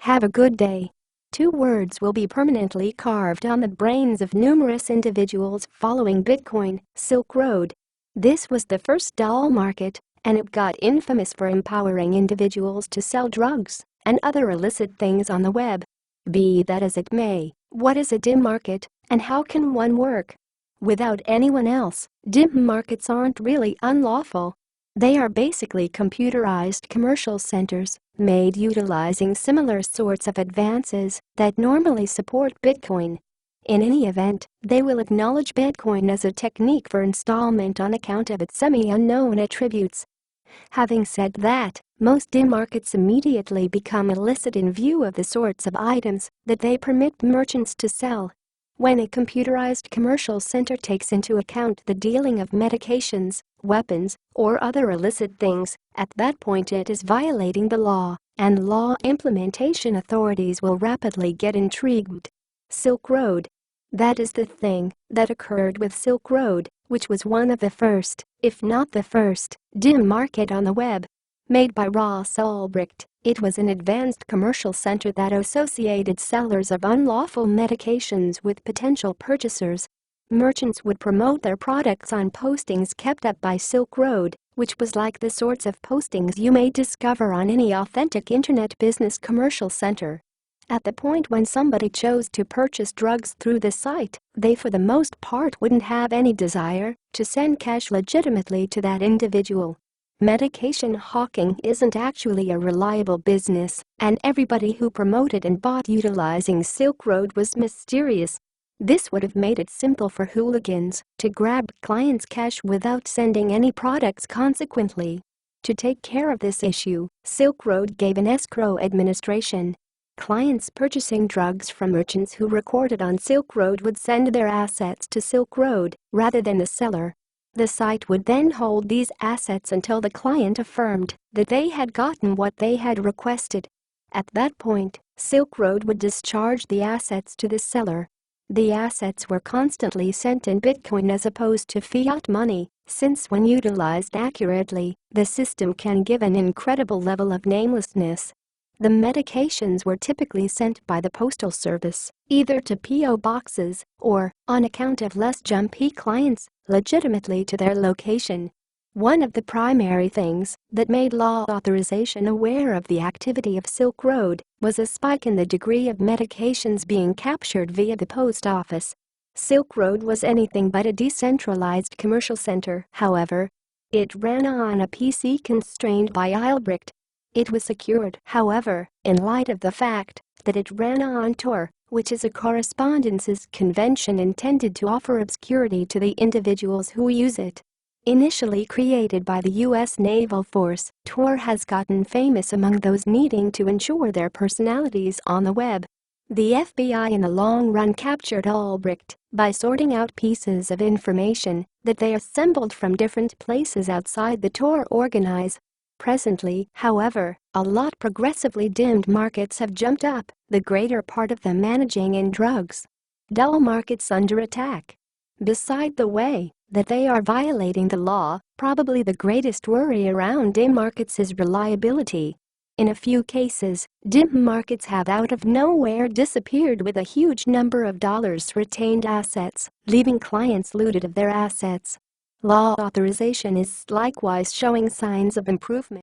Have a good day. Two words will be permanently carved on the brains of numerous individuals following Bitcoin, Silk Road. This was the first doll market, and it got infamous for empowering individuals to sell drugs and other illicit things on the web. Be that as it may, what is a dim market, and how can one work without anyone else? Dim markets aren't really unlawful. They are basically computerized commercial centers made utilizing similar sorts of advances that normally support Bitcoin. In any event, they will acknowledge Bitcoin as a technique for installment on account of its semi-unknown attributes. Having said that, most dim markets immediately become illicit in view of the sorts of items that they permit merchants to sell. When a computerized commercial center takes into account the dealing of medications, weapons, or other illicit things, at that point it is violating the law, and law implementation authorities will rapidly get intrigued. Silk Road. That is the thing that occurred with Silk Road, which was one of the first, if not the first, dim market on the web. Made by Ross Ulbricht, it was an advanced commercial center that associated sellers of unlawful medications with potential purchasers. Merchants would promote their products on postings kept up by Silk Road, which was like the sorts of postings you may discover on any authentic internet business commercial center. At the point when somebody chose to purchase drugs through the site, they for the most part wouldn't have any desire to send cash legitimately to that individual. Medication hawking isn't actually a reliable business, and everybody who promoted and bought utilizing Silk Road was mysterious. This would have made it simple for hooligans to grab clients' cash without sending any products. Consequently, to take care of this issue, Silk Road gave an escrow administration. Clients purchasing drugs from merchants who recorded on Silk Road would send their assets to Silk Road rather than the seller. The site would then hold these assets until the client affirmed that they had gotten what they had requested. At that point, Silk Road would discharge the assets to the seller. The assets were constantly sent in Bitcoin as opposed to fiat money, since when utilized accurately, the system can give an incredible level of namelessness. The medications were typically sent by the postal service, either to P.O. boxes or, on account of less jumpy clients, legitimately to their location. One of the primary things that made law authorization aware of the activity of Silk Road was a spike in the degree of medications being captured via the post office. Silk Road was anything but a decentralized commercial center, however. It ran on a PC constrained by Ulbricht. It was secured, however, in light of the fact that it ran on Tor, which is a correspondences convention intended to offer obscurity to the individuals who use it. Initially created by the U.S. Naval Force, Tor has gotten famous among those needing to ensure their personalities on the web. The FBI in the long run captured Ulbricht by sorting out pieces of information that they assembled from different places outside the Tor organize. Presently, however, a lot progressively dimmed markets have jumped up, the greater part of them managing in drugs. Dull markets under attack. Beside the way that they are violating the law, probably the greatest worry around dim markets is reliability. In a few cases, dim markets have out of nowhere disappeared with a huge number of dollars retained assets, leaving clients looted of their assets. Law authorization is likewise showing signs of improvement.